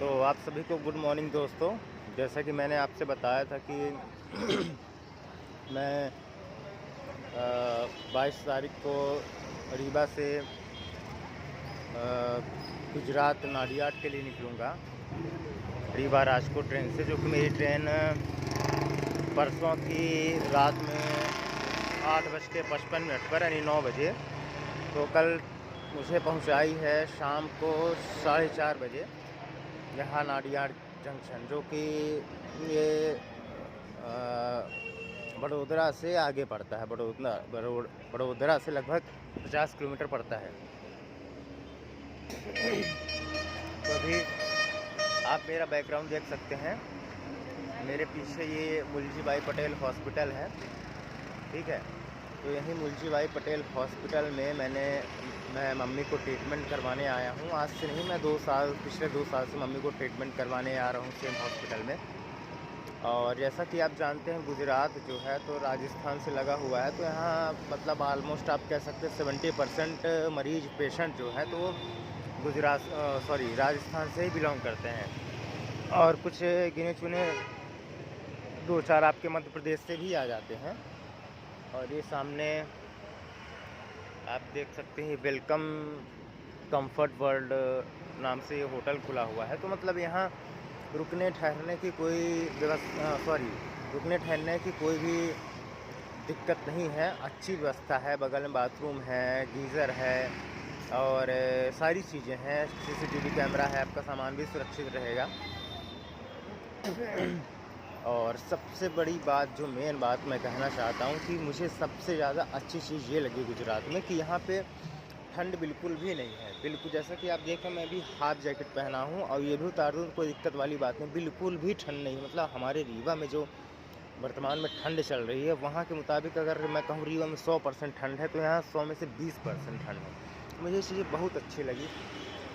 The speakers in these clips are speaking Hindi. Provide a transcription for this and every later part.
तो आप सभी को गुड मॉर्निंग दोस्तों। जैसा कि मैंने आपसे बताया था कि मैं 22 तारीख को रीवा से गुजरात नाडियाड के लिए निकलूँगा, रीवा राजकोट ट्रेन से, जो कि मेरी ट्रेन परसों की रात में 8:55 पर यानी 9 बजे, तो कल मुझे पहुंचाई है शाम को 4:30 बजे यहाँ नाडियाड जंक्शन, जो कि ये बड़ोदरा से आगे पड़ता है। बड़ोदरा से लगभग 50 किलोमीटर पड़ता है। तो अभी आप मेरा बैकग्राउंड देख सकते हैं। मेरे पीछे ये मुलजी भाई पटेल हॉस्पिटल है, ठीक है। तो यहीं मुलजी भाई पटेल हॉस्पिटल में मैं मम्मी को ट्रीटमेंट करवाने आया हूँ। आज से नहीं, मैं पिछले 2 साल से मम्मी को ट्रीटमेंट करवाने आ रहा हूँ सेम हॉस्पिटल में। और जैसा कि आप जानते हैं, गुजरात जो है तो राजस्थान से लगा हुआ है, तो यहाँ मतलब आलमोस्ट आप कह सकते हैं 70% मरीज पेशेंट जो है तो राजस्थान से ही बिलोंग करते हैं, और कुछ गिने चुने 2-4 आपके मध्य प्रदेश से भी आ जाते हैं। और ये सामने आप देख सकते हैं, वेलकम कंफर्ट वर्ल्ड नाम से ये होटल खुला हुआ है। तो मतलब यहाँ रुकने ठहरने की कोई भी दिक्कत नहीं है। अच्छी व्यवस्था है, बगल में बाथरूम है, गीज़र है और सारी चीज़ें हैं। CCTV कैमरा है, आपका सामान भी सुरक्षित रहेगा। और सबसे बड़ी बात, जो मेन बात मैं कहना चाहता हूँ कि मुझे सबसे ज़्यादा अच्छी चीज़ ये लगी गुजरात में कि यहाँ पे ठंड बिल्कुल भी नहीं है। बिल्कुल, जैसा कि आप देखें, मैं भी हाफ जैकेट पहना हूँ और ये भी उतार दूँ, कोई दिक्कत वाली बात नहीं। बिल्कुल भी ठंड नहीं, मतलब हमारे रीवा में जो वर्तमान में ठंड चल रही है, वहाँ के मुताबिक अगर मैं कहूँ रीवा में 100% ठंड है, तो यहाँ 100 में से 20% ठंड है। मुझे ये चीज़ें बहुत अच्छी लगी।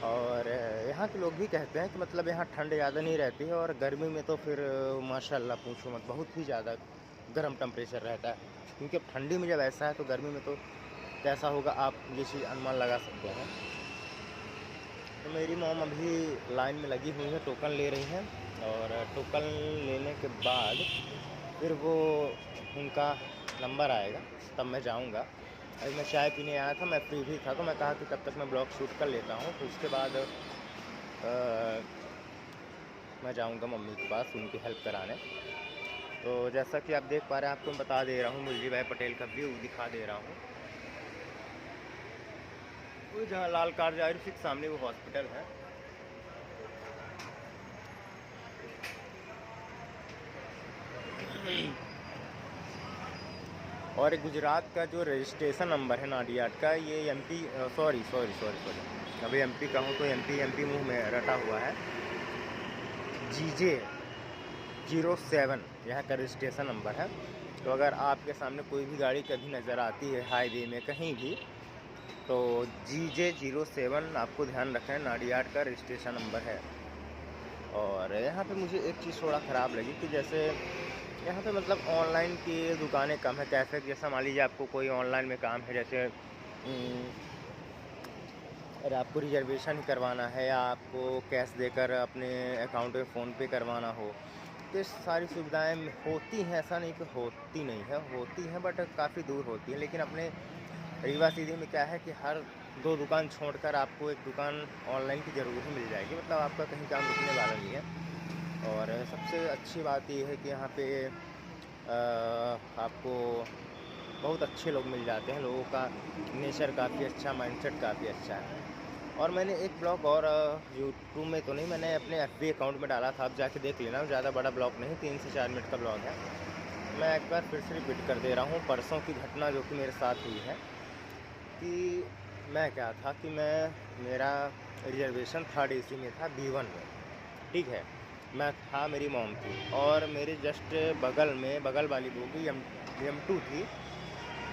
और यहाँ के लोग भी कहते हैं कि मतलब यहाँ ठंड ज़्यादा नहीं रहती है, और गर्मी में तो फिर माशाल्लाह पूछो मत, बहुत ही ज़्यादा गर्म टेम्परेचर रहता है। क्योंकि अब ठंडी में जब ऐसा है तो गर्मी में तो कैसा होगा, आप ये चीज़ अनुमान लगा सकते हैं। तो मेरी मॉम अभी लाइन में लगी हुई है, टोकन ले रही हैं, और टोकन लेने के बाद फिर वो उनका नंबर आएगा, तब मैं जाऊँगा। अभी मैं चाय पीने आया था, मैं फ्री भी था, तो मैं कहा कि तब तक मैं ब्लॉग शूट कर लेता हूँ। तो उसके बाद मैं जाऊँगा मम्मी के पास उनकी हेल्प कराने। तो जैसा कि आप देख पा रहे हैं, आपको मैं बता दे रहा हूँ, मुलजी भाई पटेल का व्यू दिखा दे रहा हूँ। वो जहाँ लाल कार जा रही है, ठीक सामने वो हॉस्पिटल है। और गुजरात का जो रजिस्ट्रेशन नंबर है नाडियाड का, ये सॉरी अभी MP का हूँ तो MP मुँह में रटा हुआ है। GJ07 यहाँ का रजिस्ट्रेशन नंबर है। तो अगर आपके सामने कोई भी गाड़ी कभी नज़र आती है हाईवे में कहीं भी, तो GJ07 आपको ध्यान रखना है, नाडियाड का रजिस्ट्रेशन नंबर है। और यहाँ पे मुझे एक चीज़ थोड़ा ख़राब लगी कि जैसे यहाँ पे मतलब ऑनलाइन की दुकानें कम है। कैसे, जैसा मान लीजिए आपको कोई ऑनलाइन में काम है, जैसे अरे आपको रिजर्वेशन ही करवाना है या आपको कैश देकर अपने अकाउंट में फ़ोन पे करवाना हो, तो ये सारी सुविधाएं होती हैं। ऐसा नहीं कि होती नहीं है, होती हैं, बट काफ़ी दूर होती हैं। लेकिन अपने रीवा सीधी में क्या है कि हर 2 दुकान छोड़कर आपको एक दुकान ऑनलाइन की ज़रूर ही मिल जाएगी, मतलब आपका कहीं काम रुकने वाला नहीं है। और सबसे अच्छी बात ये है कि यहाँ पे आपको बहुत अच्छे लोग मिल जाते हैं। लोगों का नेचर काफ़ी अच्छा, माइंडसेट काफ़ी अच्छा है। और मैंने एक ब्लॉग और यूट्यूब में तो नहीं, मैंने अपने FB अकाउंट में डाला था, आप जाके देख लेना। ज़्यादा बड़ा ब्लॉग नहीं, 3 से 4 मिनट का ब्लॉग है। मैं एक बार फिर से रिपीट कर दे रहा हूँ परसों की घटना जो कि मेरे साथ हुई है। कि मैं क्या था कि मेरा रिजर्वेशन 3rd AC में था, B1 में, ठीक है। मैं था, मेरी मॉम थी, और मेरे जस्ट बगल वाली बोगी M2 थी।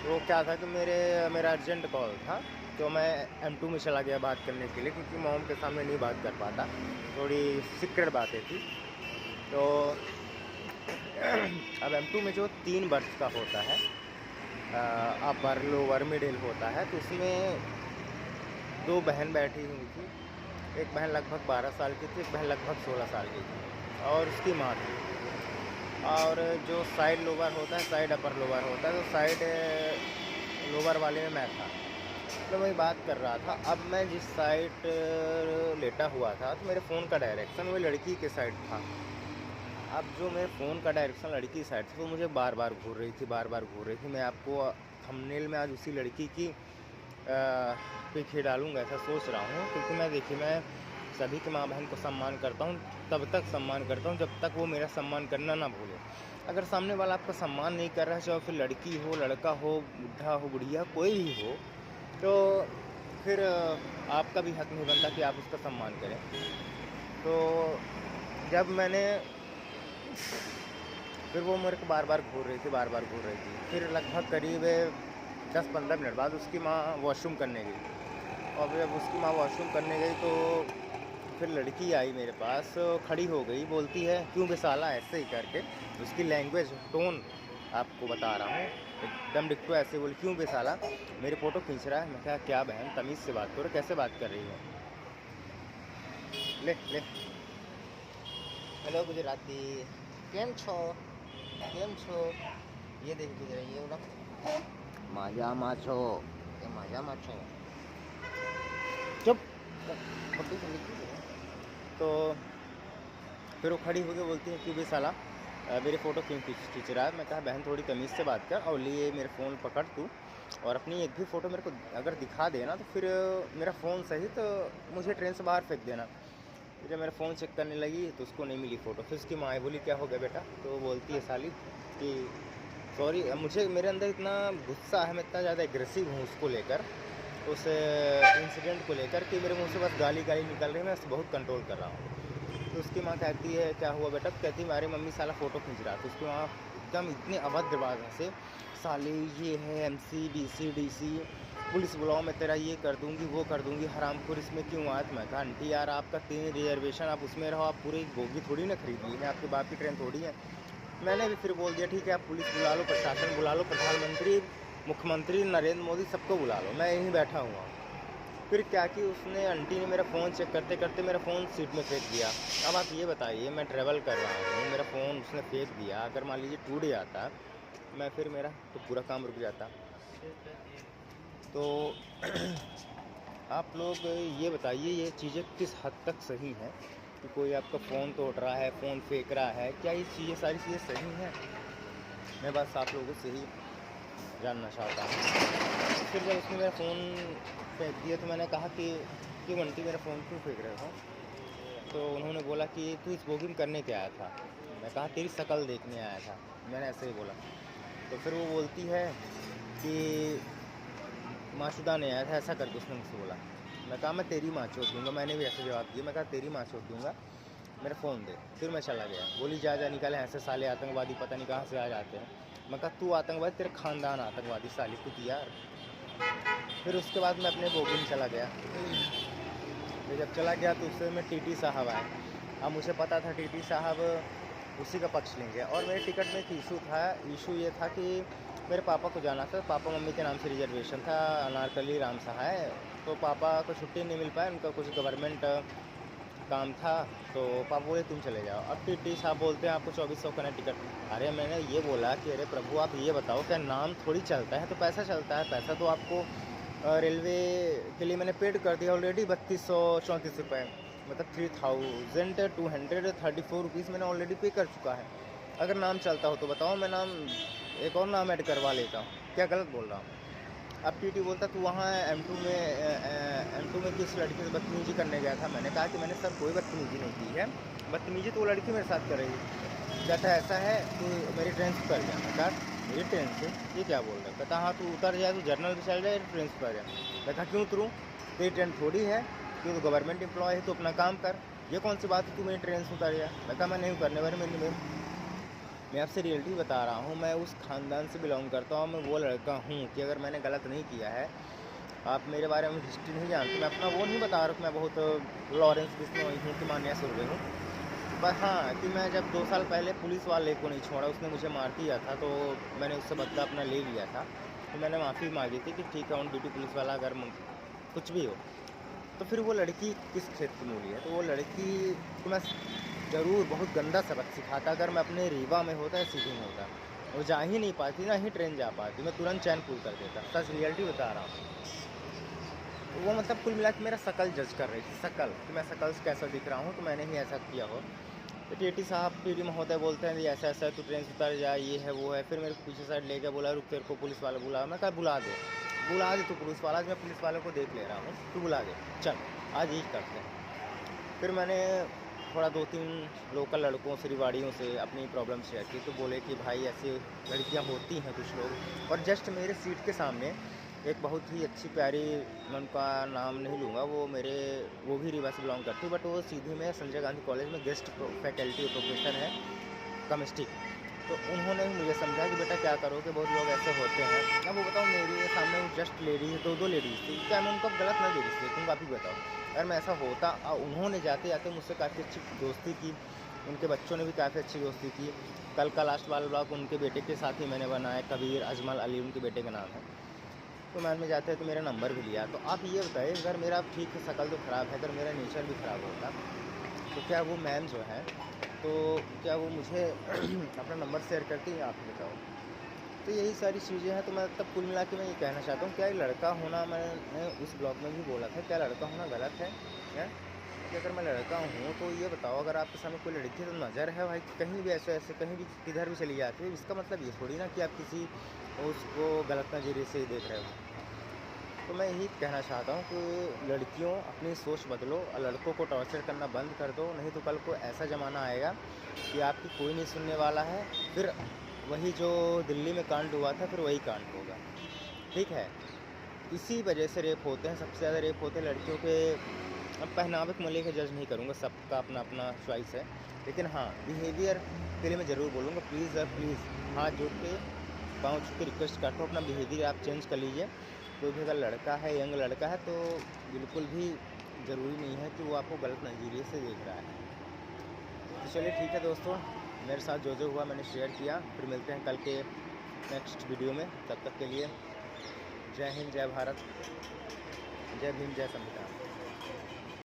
तो क्या था कि मेरा अर्जेंट कॉल था, तो मैं M2 में चला गया बात करने के लिए, क्योंकि मॉम के सामने नहीं बात कर पाता, थोड़ी सीक्रेट बातें थी। तो अब M2 में जो 3 बर्थ का होता है, अपर लोअर मिडिल होता है, तो उसमें 2 बहन बैठी हुई थी, एक बहन लगभग 12 साल की थी, एक बहन लगभग 16 साल की थी और उसकी माँ थी। और जो साइड लोअर होता है, साइड अपर लोअर होता है, तो साइड लोअर वाले में मैं था। तो वही बात कर रहा था। अब मैं जिस साइड लेटा हुआ था तो मेरे फ़ोन का डायरेक्शन वो लड़की के साइड था। अब जो मेरे फ़ोन का डायरेक्शन लड़की की साइड था तो मुझे बार बार घूर रही थी, बार बार घूर रही थी। मैं आपको थंबनेल में आज उसी लड़की की पिक ही डालूँगा, ऐसा सोच रहा हूँ। क्योंकि मैं देखिए, मैं सभी की माँ बहन को सम्मान करता हूँ, तब तक सम्मान करता हूँ जब तक वो मेरा सम्मान करना ना भूले। अगर सामने वाला आपका सम्मान नहीं कर रहा है, चाहे फिर लड़की हो, लड़का हो, बुढ़ा हो, बुढ़िया, कोई भी हो, तो फिर आपका भी हक नहीं बनता कि आप उसका सम्मान करें। तो जब मैंने फिर वो मेरे को बार बार घूर रही थी, बार बार घूर रही थी। फिर लगभग करीब 10-15 मिनट बाद उसकी माँ वॉशरूम करने गई, और जब उसकी माँ वॉशरूम करने गई तो फिर लड़की आई मेरे पास, खड़ी हो गई, बोलती है क्यों बेसाला, ऐसे ही करके। उसकी लैंग्वेज टोन आपको बता रहा हूँ, एकदम डिक्टो ऐसे बोली, क्यों बेसाला, मेरी फ़ोटो खींच रहा है। मैं कहा क्या बहन, तमीज़ से बात करो, कैसे बात कर रही हो। ले ले, हेलो गुजराती, केम छो, केम छो, ये देख गुजरा, ये बोला मजामा छो, ये मजामा छो, चुप। तो फिर वो खड़ी होकर बोलती है क्यों बे साला मेरे फ़ोटो क्यों खींच रहा है। मैं कहा बहन थोड़ी तमीज़ से बात कर, और लिए मेरे फ़ोन पकड़ तू, और अपनी एक भी फ़ोटो मेरे को अगर दिखा देना तो फिर मेरा फ़ोन सहित तो मुझे ट्रेन से बाहर फेंक देना। फिर जब मेरा फ़ोन चेक करने लगी तो उसको नहीं मिली फ़ोटो। फिर उसकी माँ बोली क्या हो गया बेटा, तो वो बोलती है साली कि सॉरी। मुझे मेरे अंदर इतना गुस्सा है, मैं इतना ज़्यादा एग्रेसिव हूँ उसको लेकर, उस इंसिडेंट को लेकर, कि मेरे मुंह से बस गाली गाली निकल रही है, मैं बहुत कंट्रोल कर रहा हूँ। तो उसकी माँ कहती है क्या हुआ बेटा, तो कहती है हमारी मम्मी साला फ़ोटो खींच रहा था। तो उसकी माँ एकदम इतने अभद्र भाषा से, साले ये है MC DC DC, पुलिस बुलाओ, मैं तेरा ये कर दूंगी, वो कर दूंगी, हरामखोर, इसमें क्यों आया। तो मैं कहा आंटी यार आपका 3 रिजर्वेशन, आप उसमें रहो, आप पूरी बोगी थोड़ी ना खरीद ली है, आपके बाप की ट्रेन थोड़ी है। मैंने भी फिर बोल दिया ठीक है, आप पुलिस बुला लो, प्रशासन बुला लो, प्रधानमंत्री, मुख्यमंत्री नरेंद्र मोदी सबको बुला लो, मैं यहीं बैठा हुआ। फिर क्या कि उसने, आंटी ने मेरा फ़ोन चेक करते करते मेरा फ़ोन सीट में फेंक दिया। अब आप ये बताइए, मैं ट्रैवल कर रहा हूँ, मेरा फ़ोन उसने फेंक दिया, अगर मान लीजिए टूट जाता मैं, फिर मेरा तो पूरा काम रुक जाता। तो आप लोग ये बताइए, ये चीज़ें किस हद तक सही हैं कि कोई आपका फ़ोन तोड़ रहा है, फ़ोन फेंक रहा है, क्या ये चीज़ें, सारी चीज़ें सही हैं। मैं बस आप लोगों से ही जानना चाहता हूँ। फिर जब उसने मेरा फ़ोन फेंक दिया तो मैंने कहा कि क्यों आंटी मेरा फ़ोन क्यों फेंक रहे हो। तो उन्होंने बोला कि तू इस बोगी में करने क्या आया था। मैं कहा तेरी शक्ल देखने आया था, मैंने ऐसे ही बोला। तो फिर वो बोलती है कि माशुदा ने आया था, ऐसा करके उसने मुझसे बोला। मैं कहा मैं तेरी माँ चोट दूँगा, मैंने भी ऐसे जवाब दिया। मैं कहा तेरी माँ चोट दूँगा, मेरा फ़ोन दे। फिर मैं चला गया। बोली जा जा निकाले, ऐसे साले आतंकवादी पता नहीं कहाँ से आ जाते हैं। मैं कहा तू आतंकवादी, तेरा ख़ानदान आतंकवादी, साली कुछ यार। फिर उसके बाद मैं अपने बोगी में चला गया। फिर जब चला गया तो उससे में TT साहब आए। अब मुझे पता था TT साहब उसी का पक्ष लेंगे, और मेरे टिकट में एक इशू ये था कि मेरे पापा को जाना था, पापा मम्मी के नाम से रिजर्वेशन था अनारकली राम सहाय। तो पापा को छुट्टी नहीं मिल पाया, उनका कुछ गवर्नमेंट काम था, तो पापा बोले तुम चले जाओ। अब TT साहब बोलते हैं आपको 2400 का ना टिकट। अरे मैंने ये बोला कि अरे प्रभु आप ये बताओ, क्या नाम थोड़ी चलता है तो पैसा चलता है। पैसा तो आपको रेलवे के लिए मैंने पेड कर दिया ऑलरेडी 3234 रुपये, मतलब 3234 रुपीज़ मैंने ऑलरेडी पे कर चुका है। अगर नाम चलता हो तो बताओ, मैं नाम एक और नाम ऐड करवा लेता हूँ, क्या गलत बोल रहा हूँ। अब TT बोलता तू वहाँ M2 में किस लड़की से बदतमीजी करने गया था। मैंने कहा कि मैंने सर कोई बदतमीजी नहीं की है, बदतमीजी तो वो लड़की मेरे साथ कर रही है। कहता ऐसा है तू मेरी ट्रेन से उतर गया। मैं कहा मेरी ट्रेन से, ये क्या बोल रहा है। कहता हाँ तू उतर जाए, तू जर्नल में चल जाए, ट्रेन से उतर जाए। मैं कहा क्यों उतरूँ, तेरी ट्रेन थोड़ी है, तू तो गवर्नमेंट एम्प्लॉय है, तो अपना काम कर, ये कौन सी बात है तू मेरी ट्रेन से उतर गया। मैं कहा मैं नहीं उतरने वाली, मैं आपसे रियलिटी बता रहा हूँ। मैं उस ख़ानदान से बिलोंग करता हूँ, मैं वो लड़का हूँ कि अगर मैंने गलत नहीं किया है, आप मेरे बारे में हिस्ट्री नहीं जानते, मैं अपना वो नहीं बता रहा कि मैं बहुत लॉरेंस बिश्नोई हूँ कि मान्या सुरभि हूँ। बस हाँ कि मैं जब 2 साल पहले पुलिस वाले को नहीं छोड़ा, उसने मुझे मार दिया था, तो मैंने उससे बदला अपना ले लिया था। तो मैंने माफ़ी मांगी थी कि ठीक है ऑन ड्यूटी पुलिस वाला अगर कुछ भी हो तो फिर वो लड़की किस क्षेत्र की मूली है? तो वो लड़की को मैं ज़रूर बहुत गंदा सबक सिखाता अगर मैं अपने रीवा में होता या सिटी में होता। वो जा ही नहीं पाती, ना ही ट्रेन जा पाती, मैं तुरंत चैन पुल कर देता। सच रियलिटी बता रहा हूँ। तो वो मतलब कुल मिला के मेरा शकल जज कर रही थी, शकल कि मैं शकल से कैसा दिख रहा हूँ, तो मैंने ही ऐसा किया हो। तो टीटी साहब, टीटी महोदय बोलते हैं, ऐसा ऐसा तू ट्रेन से उतर जा, ये है वो है। फिर मेरे को पीछे साइड ले गया, बोला रुक तेरे को पुलिस वाला बुला। मैं कहा बुला दे तू पुलिस वाला, आज मैं पुलिस वाले को देख ले रहा हूँ, तू बुला दे, चल आज यही करते हैं। फिर मैंने थोड़ा 2-3 लोकल लड़कों से, रिवाड़ियों से अपनी प्रॉब्लम शेयर की। तो बोले कि भाई ऐसी लड़कियाँ होती हैं कुछ लोग। और जस्ट मेरे सीट के सामने एक बहुत ही अच्छी प्यारी, मैं उनका नाम नहीं लूँगा, वो भी रीवा से बिलोंग करती, बट वो सीधे में संजय गांधी कॉलेज में गेस्ट फैकल्टी प्रोफेसर है केमिस्ट्री। तो उन्होंने मुझे समझा कि बेटा क्या करोगे, बहुत लोग ऐसे होते हैं। अब वो बताओ, मेरे सामने वो जस्ट लेडीज़, 2 लेडीज़ थी, क्या मैं उनको गलत ना लेडीज़ देखूँगा? आप ही बताओ। अगर मैं ऐसा होता, उन्होंने जाते जाते मुझसे काफ़ी अच्छी दोस्ती की, उनके बच्चों ने भी काफ़ी अच्छी दोस्ती की। कल का लास्ट वाला ब्लॉग उनके बेटे के साथ ही मैंने बनाया, कबीर अजमल अली उनके बेटे का नाम है। तो मैम में जाते हैं तो मेरा नंबर भी लिया। तो आप ये बताइए, अगर मेरा ठीक है शक्ल तो ख़राब है, अगर मेरा नेचर भी ख़राब होता, तो क्या वो मैम जो है, तो क्या वो मुझे अपना नंबर शेयर करती है? आप ही बताओ। तो यही सारी चीज़ें हैं। तो मैं तब कुल मिला के मैं ये कहना चाहता हूँ, क्या ये लड़का होना, मैंने उस ब्लॉग में भी बोला था, क्या लड़का होना गलत है? कि अगर मैं लड़का हूँ तो ये बताओ, अगर आपके सामने कोई लड़की है तो नज़र है भाई, कहीं भी ऐसे ऐसे कहीं भी किधर भी चली जाती है, इसका मतलब ये थोड़ी ना कि आप किसी उसको गलत नज़रिए से देख रहे हो। तो मैं यही कहना चाहता हूँ कि लड़कियों अपनी सोच बदलो और लड़कों को टॉर्चर करना बंद कर दो, नहीं तो कल को ऐसा ज़माना आएगा कि आपकी कोई नहीं सुनने वाला है। फिर वही जो दिल्ली में कांड हुआ था, फिर वही कांड होगा, ठीक है? इसी वजह से रेप होते हैं, सबसे ज़्यादा रेप होते हैं लड़कियों के। अब पहनावे को मैं लेकर जज नहीं करूँगा, सबका अपना अपना चॉइस है, लेकिन हाँ बिहेवियर के लिए मैं ज़रूर बोलूँगा, प्लीज़ प्लीज़ हाथ जोड़ के पाँव छू के रिक्वेस्ट करता हूँ, अपना बिहेवियर आप चेंज कर लीजिए। कोई भी अगर लड़का है, यंग लड़का है, तो बिल्कुल भी ज़रूरी नहीं है कि वो आपको गलत नज़रिए से देख रहा है। तो चलिए ठीक है दोस्तों, मेरे साथ जो हुआ मैंने शेयर किया। फिर मिलते हैं कल के नेक्स्ट वीडियो में, तब तक के लिए जय हिंद, जय भारत, जय भीम, जय संविधान।